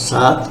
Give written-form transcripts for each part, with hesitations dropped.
7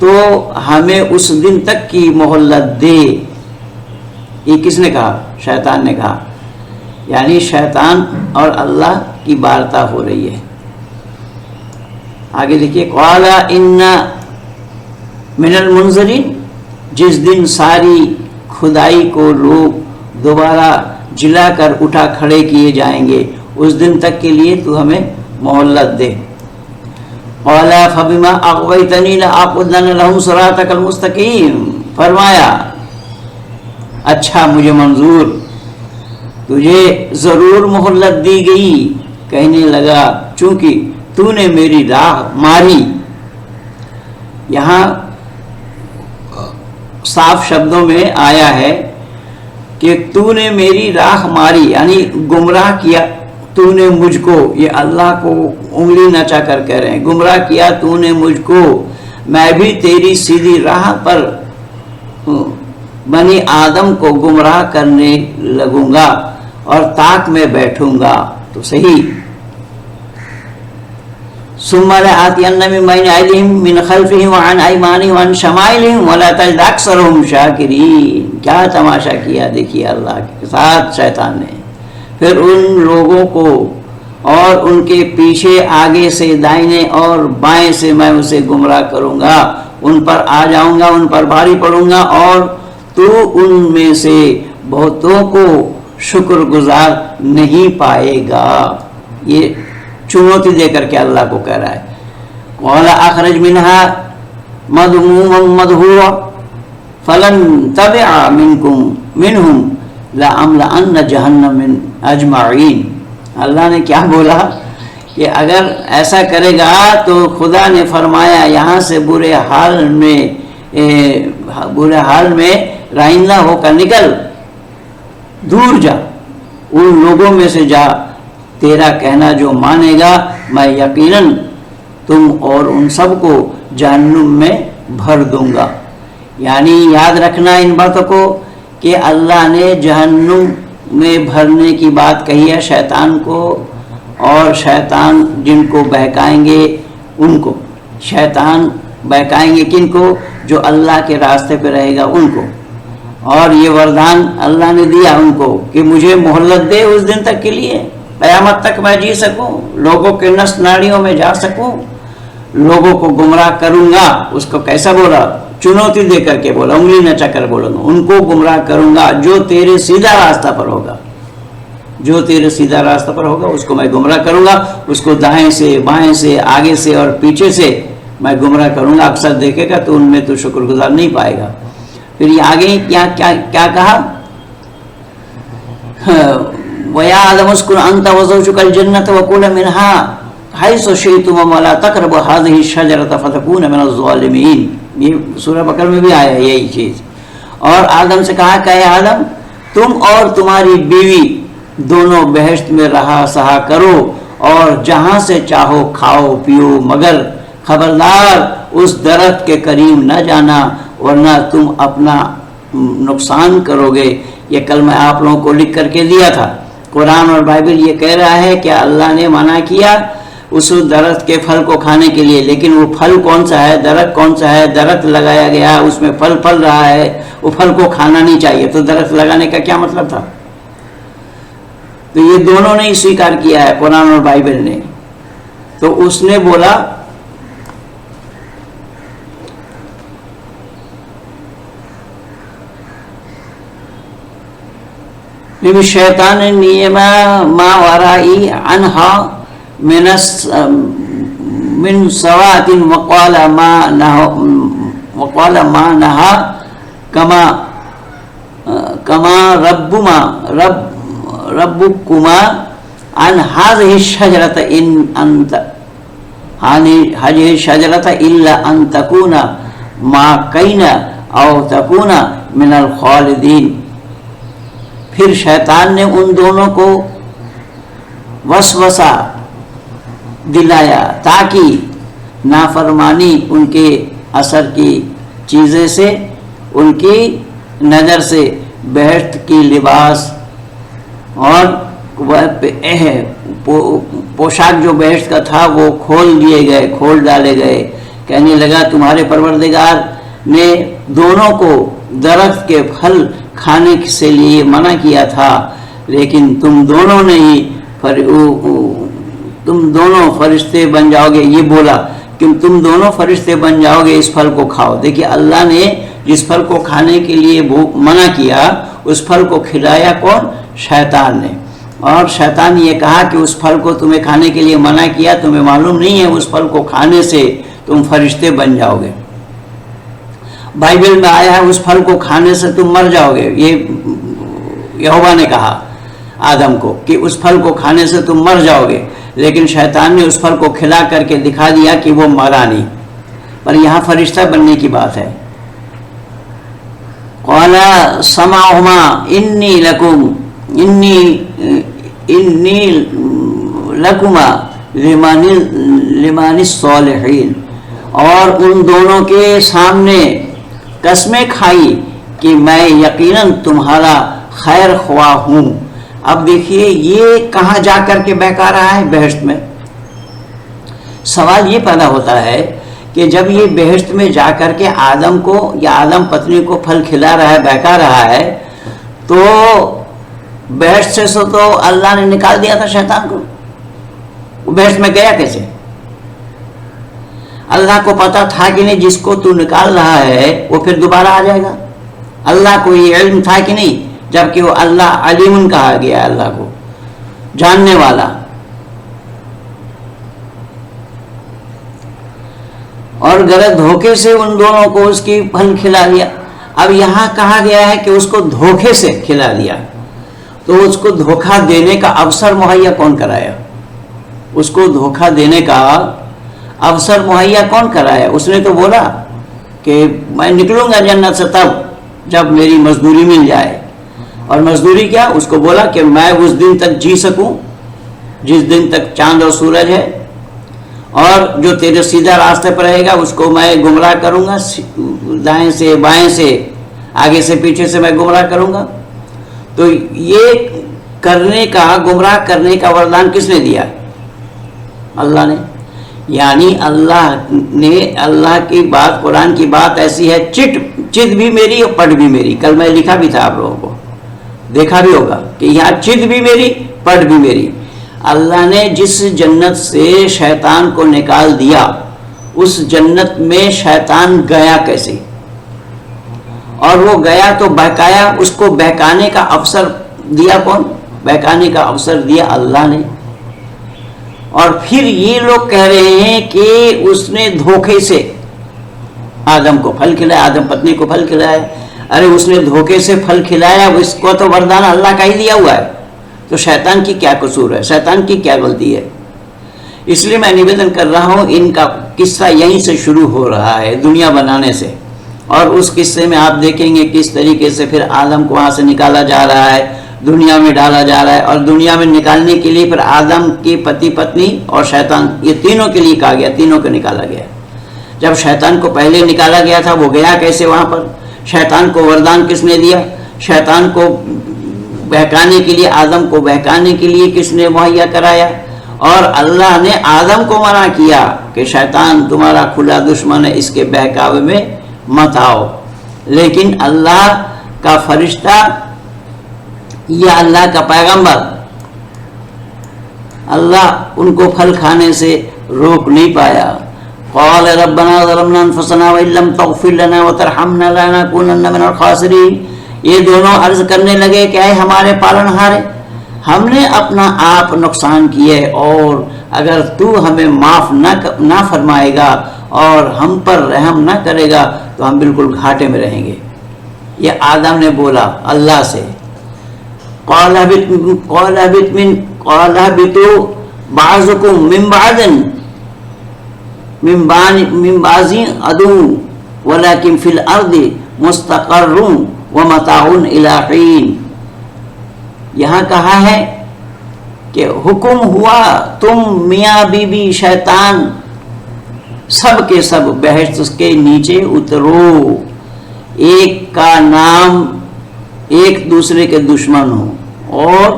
تو ہمیں اس دن تک کی مہلت دے. یہ کس نے کہا؟ شیطان نے کہا. یعنی شیطان اور اللہ کی وارتا ہو رہی ہے. آگے دیکھیے قال ان من المنظرین، جس دن ساری خدائی کو لوگ دوبارہ جلا کر اٹھا کھڑے کیے جائیں گے، اس دن تک کے لیے تو ہمیں مہلت دے. قال فبما اغویتنی لاقعدن لهم صراطک المستقیم، فرمایا اچھا مجھے منظور، تجھے ضرور مہلت دی گئی. کہنے لگا چونکہ تو نے میری راہ ماری. یہاں صاف شبدوں میں آیا ہے کہ تو نے میری راہ ماری، یعنی گمراہ کیا تو نے مجھ کو. یہ اللہ کو انگلی نچا کر کہہ رہے ہیں، گمراہ کیا تو نے مجھ کو، میں بھی تیری سیدھی راہ پر بنی آدم کو گمراہ کرنے لگوں گا اور طاق میں بیٹھوں گا. تو صحیح. ثم لآتین من بین ایدیہم من خلفہم وعن ایمانہم وعن شمائلہم ولا تجد اکثرہم شاکرین. کیا تماشا کیا دیکھیے اللہ کے ساتھ شیطان نے. پھر ان لوگوں کو اور ان کے پیچھے آگے سے دائنے اور بائیں سے میں اسے گمراہ کروں گا، ان پر آ جاؤں گا، ان پر بھاری پڑوں گا، اور تو ان میں سے بہتوں کو شکر گزار نہیں پائے گا. یہ چنوتی دے کر کے اللہ کو کہہ رہا ہے. قال اخرج منها مذموما مدحورا فلن تبع منهم لأملأن جہنم اجمعین. اللہ نے کیا بولا کہ اگر ایسا کرے گا تو خدا نے فرمایا یہاں سے برے حال میں رائندہ ہو کر نکل، دور جا، ان لوگوں میں سے جا، تیرا کہنا جو مانے گا میں یقیناً تم اور ان سب کو جہنم میں بھر دوں گا. یعنی یاد رکھنا ان باتوں کو کہ اللہ نے جہنم میں بھرنے کی بات کہی ہے شیطان کو، اور شیطان جن کو بہکائیں گے ان کو. شیطان بہکائیں گے کن کو؟ جو اللہ کے راستے پہ رہے گا ان کو. اور یہ وردان اللہ نے دیا ان کو کہ مجھے مہلت دے اس دن تک کے لیے، قیامت تک میں جی سکوں، لوگوں کے نس ناڑیوں میں جا سکوں، لوگوں کو گمراہ کروں گا. اس کو کیسا بولا؟ چنوتی دے کر کے بولا، انگلی نچا کر بولا، ان کو گمراہ کروں گا جو تیرے سیدھا راستہ پر ہوگا. جو تیرے سیدھا راستہ پر ہوگا اس کو میں گمراہ کروں گا، اس کو دائیں سے بائیں سے آگے سے اور پیچھے سے میں گمراہ کروں گا. اکثر دیکھے گا تو ان میں تو شکر گزار نہیں پائے گا. پھر یہ آگے کیا کہا؟ وَيَا آدَمُ اسْكُنْ أَنْتَ وَزَوْجُكَ الْجَنَّةَ وَكُلَا مِنْهَا حَيْثُ شِئْتُمَا وَلَا تَقْرَبُوا هَٰذِهِ الشَّجَرَةَ فَتَكُونَ مِنَ الظَّالِمِينَ. یہ سورہ بقرہ میں بھی آیا ہے یہی چیز. اور آدم سے کہا کہ اے آدم تم اور تمہاری بیوی دونوں بہشت میں رہا سہا کرو اور جہاں سے چاہو کھاؤ پیو، مگر خبردار اس درخت کے قریب نہ جانا ورنہ تم اپنا نقصان کرو گے. یہ کل میں آپ لوگوں کو لکھ کر کے دیا تھا. قرآن اور بائبل یہ کہہ رہا ہے کہ اللہ نے منع کیا اس درخت کے پھل کو کھانے کے لیے، لیکن وہ پھل کون سا ہے، درخت کون سا ہے؟ درخت لگایا گیا، اس میں پھل پھل رہا ہے، وہ پھل کو کھانا نہیں چاہیے. تو درخت لگانے کا کیا مطلب تھا؟ تو یہ دونوں نے ہی سویکار کیا ہے، قرآن اور بائبل نے. تو اس نے بولا شیطان نیما ما ورائی عنہا من سوات وقال ما نہا کما ربکما عن هذه الشجرة هذه الشجرة إلا أن تكون ماكين أو تكون من الخالدين. پھر شیطان نے ان دونوں کو وسوسہ دلایا تاکہ نافرمانی ان کے اثر کی چیزیں سے، ان کی نظر سے بہشت کی لباس اور پوشاک جو بہشت کا تھا وہ کھول ڈالے گئے کہنے لگا تمہارے پروردگار نے دونوں کو درخت کے پھل کھانے سے لیے منع کیا تھا، لیکن تم دونوں فرشتے بن جاؤ گے، یہ بولا کہ تم دونوں فرشتے بن جاؤ گے، اس پھل کو کھاؤ۔ دیکھیے اللہ نے جس پھل کو کھانے کے لیے منع کیا اس پھل کو کھلایا کون؟ شیطان نے۔ اور شیطان نے یہ کہا کہ اس پھل کو تمہیں کھانے کے لیے منع کیا، تمہیں معلوم نہیں ہے اس پھل کو کھانے سے تم فرشتے بن جاؤ گے۔ بائبل میں آیا ہے اس پھل کو کھانے سے تم مر جاؤ گے، یہ یہوہ نے کہا آدم کو کہ اس پھل کو کھانے سے تم مر جاؤ گے، لیکن شیطان نے اس پھل کو کھلا کر کے دکھا دیا کہ وہ مرا نہیں۔ پر یہاں فرشتہ بننے کی بات ہے۔ قال سمعهما انی لکما لمن الصالحین، اور ان دونوں کے سامنے قسمیں کھائی کہ میں یقیناً تمہارا خیر خواہ ہوں۔ اب دیکھیے یہ کہاں جا کر کے بہکا رہا ہے؟ بہشت میں۔ سوال یہ پیدا ہوتا ہے کہ جب یہ بہشت میں جا کر کے آدم کو یا آدم پتنی کو پھل کھلا رہا ہے، بہکا رہا ہے، تو بہشت سے تو اللہ نے نکال دیا تھا شیطان کو، وہ بہشت میں گیا کیسے؟ اللہ کو پتا تھا کہ نہیں جس کو تو نکال رہا ہے وہ پھر دوبارہ آ جائے گا؟ اللہ کو یہ علم تھا کہ نہیں؟ جبکہ وہ اللہ علیم کہا گیا، اللہ کو جاننے والا۔ اور غلط دھوکے سے ان دونوں کو اس کی پھل کھلا دیا۔ اب یہاں کہا گیا ہے کہ اس کو دھوکے سے کھلا دیا، تو اس کو دھوکہ دینے کا اوسر مہیا کون کرایا؟ اس کو دھوکہ دینے کا اوسر مہیا کون کرایا؟ اس نے تو بولا کہ میں نکلوں گا جنت سے تب جب میری مزدوری مل جائے۔ اور مزدوری کیا؟ اس کو بولا کہ میں اس دن تک جی سکوں جس دن تک چاند اور سورج ہے، اور جو تیرے سیدھا راستے پر رہے گا اس کو میں گمراہ کروں گا، دائیں سے بائیں سے آگے سے پیچھے سے میں گمراہ کروں گا۔ تو یہ کرنے کا، گمراہ کرنے کا وردان کس نے دیا؟ اللہ نے۔ یعنی اللہ کی بات، قرآن کی بات ایسی ہے، چت بھی میری اور پٹ بھی میری۔ کل میں لکھا بھی تھا، آپ لوگوں کو دیکھا بھی ہوگا کہ یہاں چت بھی میری، پٹ بھی میری۔ اللہ نے جس جنت سے شیطان کو نکال دیا، اس جنت میں شیطان گیا کیسے؟ اور وہ گیا تو بہکایا، اس کو بہکانے کا اوسر دیا کون؟ بہکانے کا اوسر دیا اللہ نے۔ اور پھر یہ لوگ کہہ رہے ہیں کہ اس نے دھوکے سے آدم کو پھل کھلایا، آدم پتنی کو پھل کھلایا۔ ارے اس نے دھوکے سے پھل کھلایا، اس کو تو وردان اللہ کا ہی دیا ہوا ہے، تو شیطان کی کیا قصور ہے؟ شیطان کی کیا غلطی ہے؟ اس لیے میں نویدن کر رہا ہوں، ان کا قصہ یہیں سے شروع ہو رہا ہے، دنیا بنانے سے۔ اور اس قصے میں آپ دیکھیں گے کس طریقے سے پھر آدم کو وہاں سے نکالا جا رہا ہے، دنیا میں ڈالا جا رہا ہے۔ اور دنیا میں نکالنے کے لیے پھر آدم کی پتی پتنی اور شیطان، یہ تینوں کے لیے کہا گیا، تینوں کو نکالا گیا۔ جب شیطان کو پہلے نکالا گیا تھا، وہ گیا کیسے وہاں پر؟ شیطان کو وردان کس نے دیا؟ شیطان کو بہکانے کے لیے، آدم کو بہکانے کے لیے کس نے مہیا کرایا؟ اور اللہ نے آدم کو منع کیا کہ شیطان تمہارا کھلا دشمن ہے، اس کے بہکاوے میں مت آؤ۔ لیکن اللہ کا فرشتہ یا اللہ کا پیغمبر، اللہ ان کو پھل کھانے سے روک نہیں پایا۔ قال ربنا ظلمنا انفسنا وان لم تغفر لنا وترحمنا لنكونن من الخاسرین۔ یہ دونوں عرض کرنے لگے کہ اے ہمارے پالنہار، ہم نے اپنا آپ نقصان کیے، اور اگر تو ہمیں معاف نہ فرمائے گا اور ہم پر رحم نہ کرے گا تو ہم بالکل گھاٹے میں رہیں گے۔ یہ آدم نے بولا اللہ سے، قال اهبطوا بعضكم من بعض عدو ولكن في الارض مستقر ومتاع الى حين۔ یہاں کہا ہے کہ حکم ہوا تم میاں بی بی شیطان سب کے سب بہشت کے نیچے اترو، ایک کا نام ایک دوسرے کے دشمن ہو، اور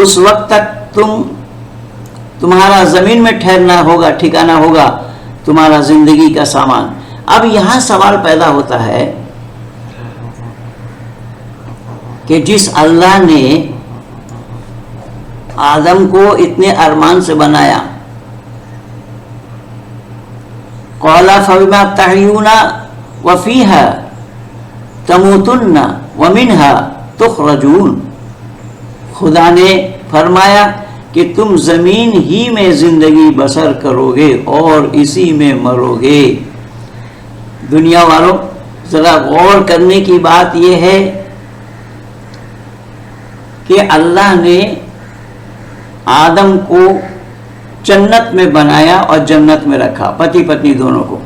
اس وقت تک تمہارا زمین میں ٹھہرنا ہوگا، ٹھکانا ہوگا تمہارا زندگی کا سامان. اب یہاں سوال پیدا ہوتا ہے کہ جس اللہ نے آدم کو اتنے ارمان سے بنایا، قَالَ فَبِمَا تَحْيُونَ وَفِيهَا تَمُوتُنَّ وَمِنْهَا تُخْرَجُونَ، خدا نے فرمایا کہ تم زمین ہی میں زندگی بسر کرو گے اور اسی میں مرو گے. دنیا والوں ذرا غور کرنے کی بات یہ ہے کہ اللہ نے آدم کو جنت میں بنایا اور جنت میں رکھا، پتی پتنی دونوں کو.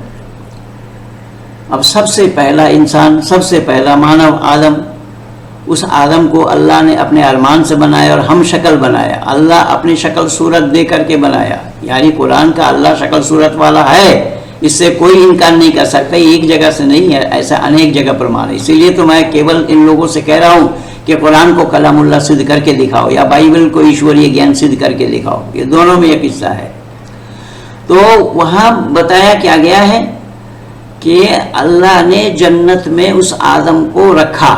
اب سب سے پہلا انسان، سب سے پہلا مانو آدم، اس آدم کو اللہ نے اپنے ارمان سے بنایا اور ہم شکل بنایا. اللہ اپنی شکل صورت دے کر کے بنایا، یعنی قرآن کا اللہ شکل صورت والا ہے، اس سے کوئی انکار نہیں کر سکتا. ایک جگہ سے نہیں ہے، ایسا انیک جگہ پرمان ہے. اسی لیے تو میں کیول ان لوگوں سے کہہ رہا ہوں کہ قرآن کو کلام اللہ سدھ کر کے دکھاؤ یا بائبل کو ایشوریہ گیان سدھ کر کے دکھاؤ. یہ دونوں میں ایک قصہ ہے. تو وہاں بتایا کیا گیا ہے کہ اللہ نے جنت میں اس آدم کو رکھا.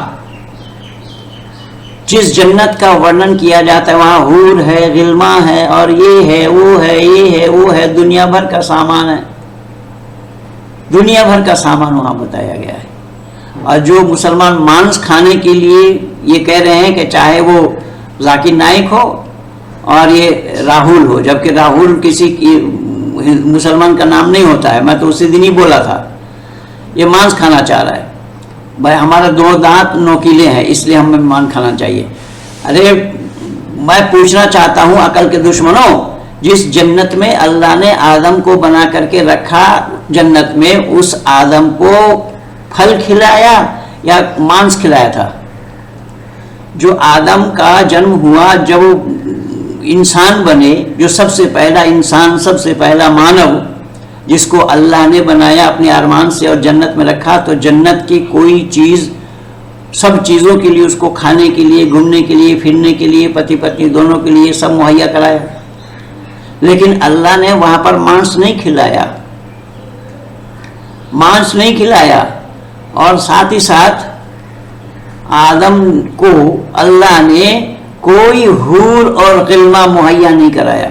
جس جنت کا ورنن کیا جاتا ہے وہاں حور ہے، غلما ہے، اور یہ ہے، وہ ہے، یہ ہے، وہ ہے، دنیا بھر کا سامان ہے. دنیا بھر کا سامان وہاں بتایا گیا ہے. اور جو مسلمان مانس کھانے کے لیے یہ کہہ رہے ہیں کہ چاہے وہ ذاکر نائک ہو اور یہ راہل ہو، جبکہ راہل کسی مسلمان کا نام نہیں ہوتا ہے، میں تو اسی دن ہی بولا تھا. یہ مانس کھانا چاہ رہا ہے. بھائی ہمارا دو دانت نوکیلے ہیں اس لیے ہمیں مان کھانا چاہیے. ارے میں پوچھنا چاہتا ہوں عقل کے دشمنوں، جس جنت میں اللہ نے آدم کو بنا کر کے رکھا، جنت میں اس آدم کو پھل کھلایا یا مانس کھلایا تھا؟ جو آدم کا جنم ہوا، جب وہ انسان بنے، جو سب سے پہلا انسان، سب سے پہلا مانو جس کو اللہ نے بنایا اپنے ارمان سے اور جنت میں رکھا، تو جنت کی کوئی چیز، سب چیزوں کے لیے، اس کو کھانے کے لیے، گھومنے کے لیے، پھرنے کے لیے، پتی پتنی دونوں کے لیے سب مہیا کرایا. لیکن اللہ نے وہاں پر مانس نہیں کھلایا، مانس نہیں کھلایا. اور ساتھ ہی ساتھ آدم کو اللہ نے کوئی حور اور غلما مہیا نہیں کرایا.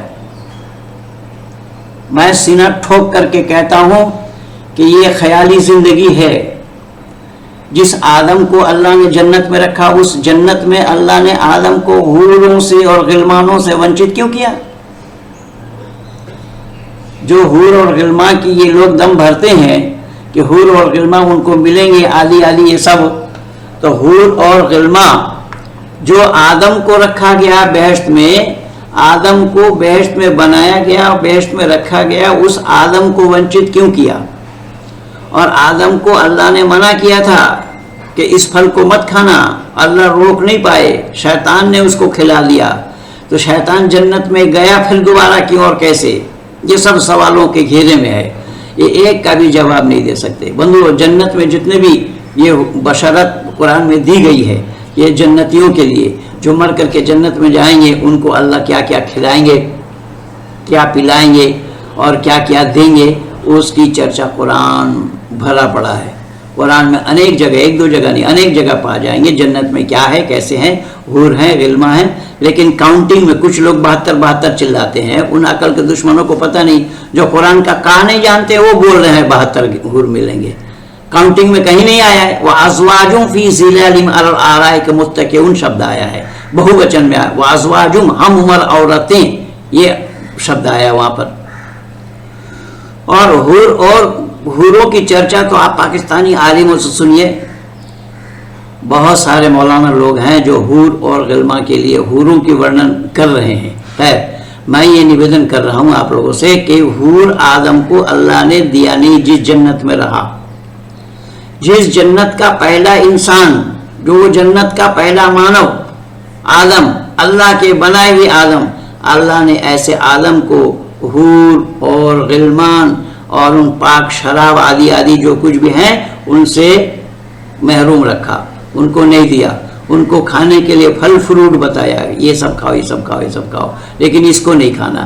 میں سینہ ٹھوک کر کے کہتا ہوں کہ یہ خیالی زندگی ہے. جس آدم کو اللہ نے جنت میں رکھا، اس جنت میں اللہ نے آدم کو حوروں سے اور غلمانوں سے ونچت کیوں کیا؟ جو حور اور غلما کی یہ لوگ دم بھرتے ہیں کہ حور اور غلما ان کو ملیں گے عالی عالی، یہ سب تو حور اور غلما جو آدم کو رکھا گیا بہشت میں، آدم کو بہشت میں بنایا گیا، بہشت میں رکھا گیا، اس آدم کو ونچت کیوں کیا؟ اور آدم کو اللہ نے منع کیا تھا کہ اس پھل کو مت کھانا، اللہ روک نہیں پائے، شیطان نے اس کو کھلا دیا. تو شیطان جنت میں گیا پھر دوبارہ کیوں اور کیسے؟ یہ سب سوالوں کے گھیرے میں ہے، یہ ایک کا بھی جواب نہیں دے سکتے. بندو، جنت میں جتنے بھی یہ بشارت قرآن میں دی گئی ہے، یہ جنتیوں کے لیے جو مر کر کے جنت میں جائیں گے، ان کو اللہ کیا کیا کھلائیں گے، کیا پلائیں گے اور کیا کیا دیں گے، اس کی چرچا قرآن بھرا پڑا ہے. قرآن میں انیک جگہ، ایک دو جگہ نہیں، انیک جگہ پا جائیں گے جنت میں کیا ہے، کیسے ہیں، حور ہیں، غلما ہیں. لیکن کاؤنٹنگ میں کچھ لوگ 72 چلاتے ہیں. ان عقل کے دشمنوں کو پتہ نہیں، جو قرآن کا کہا نہیں جانتے وہ بول رہے ہیں 72 حور ملیں گے. کاؤنٹنگ میں کہیں نہیں آیا ہے. وَأَزْوَاجٌ فِي ظِلَالٍ عَلَى الْأَرَائِكِ مُتَّكِئُونَ شبد آیا ہے، بہو وچن میں آیا. وَأَزْوَاجٌ ہم عمر عورتیں، یہ شبد آیا وہاں پر. اور حور اور حوروں کی چرچا تو آپ پاکستانی عالموں سے سنیے. بہت سارے مولانا لوگ ہیں جو حور اور غلما کے لیے حوروں کی ورنن کر رہے ہیں. خیر، میں یہ نویدن کر رہا ہوں آپ لوگوں سے کہ حور آدم کو اللہ نے دیا نہیں. جس جنت میں رہا، جس جنت کا پہلا انسان، جو جنت کا پہلا مانو آدم، اللہ کے بنائے ہوئے آدم، اللہ نے ایسے آدم کو حور اور غلمان اور ان پاک شراب آدی آدی جو کچھ بھی ہیں ان سے محروم رکھا، ان کو نہیں دیا. ان کو کھانے کے لیے پھل فروٹ بتایا، یہ سب کھاؤ، یہ سب کھاؤ، یہ سب کھاؤ، لیکن اس کو نہیں کھانا.